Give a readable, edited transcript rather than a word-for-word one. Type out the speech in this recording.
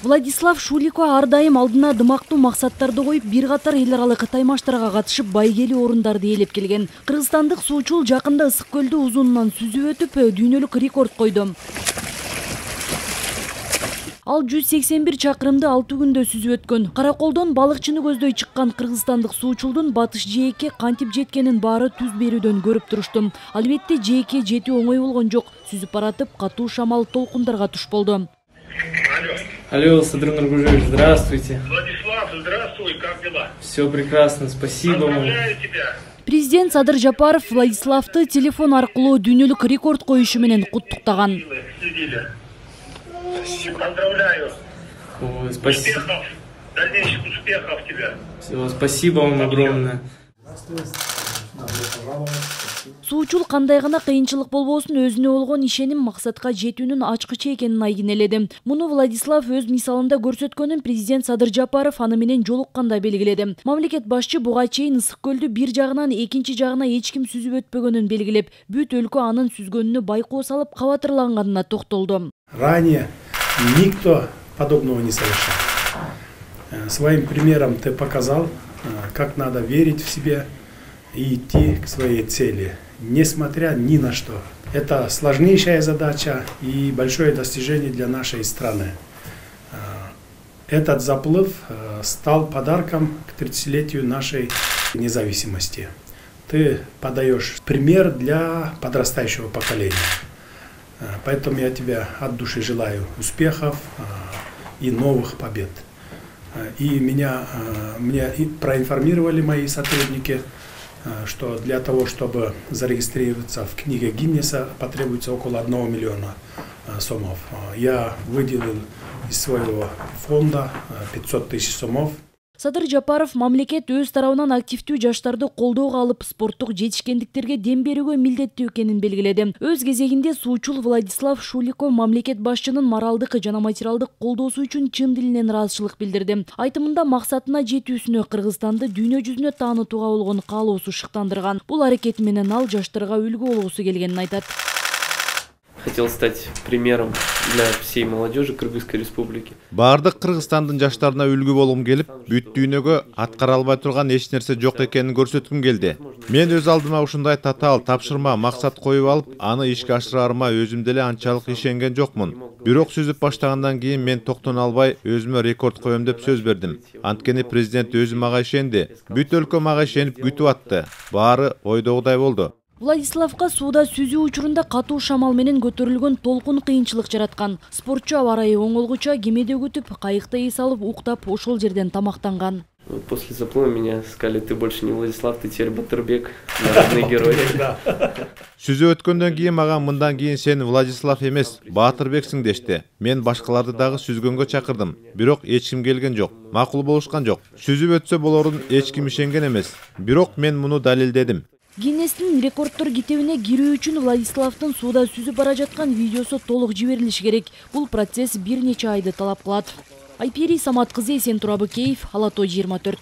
Владислав Шулико ар дайым алдына дымактуу максаттарды коюп, бир катар эл аралык таймаштарга катышып, байгелүү орундарды ээлеп келген. Кыргызстандык суучул жакында Ысык көлдү узунунан сүзүп өтүп, дүйнөлүк рекорд койду. Ал 181 чакырымды 6 күндө сүзүп өткөн. Караколдон балыкчыны көздөй чыккан кыргызстандык суучулдун батыш жээкке кантип жеткенин баары түз берүүдөн көрүп турушту. Албетте жээкке жетүү оңой болгон жок. Сүзүп баратып, катуу шамал толкундарга туш болду. Алло, Садрун Нургужевич, здравствуйте. Владислав, здравствуй, как дела? Все прекрасно, спасибо вам. Поздравляю тебя. Президент Садыр Жапаров Владиславты телефон аркылуу дүйнөлүк рекорд коюшу менен куттуктаган. Поздравляю. Ой, спасибо. Успехов, дальнейших успехов тебе. Все, спасибо вам огромное. Суучул кандай гана кыйынчылык болбосун өзүнө болгон ишеним максатка жетүүнүн ачкычы экенин айгинеледи. Муну Владислав өз мисалында көрсөткөнүн президент Садыр Жапаров аны менен жолукканда белгиледи. Мамлекет башчы буга чейин Ысык көлдү бир жагынан экинчи жагына эч ким сүзүп өтпөгөнүн белгилеп, бүт өлкө анын сүзгөнүнө байкоо салып кабатырланганына токтолду. Ранее никто подобного не совершал. Своим примером ты показал, как надо верить в себя и идти к своей цели, несмотря ни на что. Это сложнейшая задача и большое достижение для нашей страны. Этот заплыв стал подарком к 30-летию нашей независимости. Ты подаешь пример для подрастающего поколения. Поэтому я тебе от души желаю успехов и новых побед. И меня проинформировали мои сотрудники, что для того, чтобы зарегистрироваться в книге Гиннеса, потребуется около 1 миллиона сомов. Я выделил из своего фонда 500 тысяч сомов. Садыр Жапаров мамлекет өз тарабынан активдүү жаштарды колдоого алып, спорттук жетишкендиктерге дем берүүгө милдеттүү экенин белгиледи. Өз кезегинде суучул Владислав Шулико мамлекет башчынын моралдык жана материалдык колдоосу үчүн чын дилинен ыраазычылык билдирди. Айтымында максатына жетүүсүнө Кыргызстанды дүйнө жүзүнө таанытууга болгон каалоосу шыктандырган. Бул аракети менен ал жаштарга үлгү болгусу келгенин айтат. Хотел стать примером для всей молодежи Кыргызской республики. Бардык Кыргызстандын жаштарына үлгү болгум келип, бүт дүйнөгө аткара албай турган эч нерсе жок экенин көрсөткүм келди. Мен өз алдыма ушундай татаал тапшырма максат коюп алып, аны ишке ашырарыма өзүм деле анчалык ишенген жокмун. Бирок сүзүп баштагандан кийин мен токтоно албай өзүмө рекорд коем деп сөз бердим. Анткени президент өзү мага ишенди. Бүт өлкө мага ишенип күтүп атты. Баары ойдогудай болду. Владиславка сууда сүзүү учурунда катуу шамал менен көтөрүлгөн толкун кыйынчылык жараткан. Спортчу аба ырайы оңолгуча кемеде күтүп, кайыкта эс алып, уктап, ошол жерден тамактанган. После заплыва меня сказали: ты больше не Владислав, ты теперь Батырбек, народный герой. Сүзүп өткөндөн кийин мага мындан кийин сен Владислав эмес, Батырбексиң дешти. Мен башкаларды дагы сүзгөнгө чакырдым. Бирок эч ким келген жок. Макул болушкан жок. Сүзүп өтсө болорун эч ким ишенген эмес. Бирок мен муну далилдедим. Гиннестин рекордтор китебине кирүү үчүн Владиславдын сууда сүзүп бара жаткан видеосу толук жиберилиши керек. Бул процесс бир нече айды талап кылат. Айпери Самат кызы, Эсен Турабыкеев, Ала Той 24.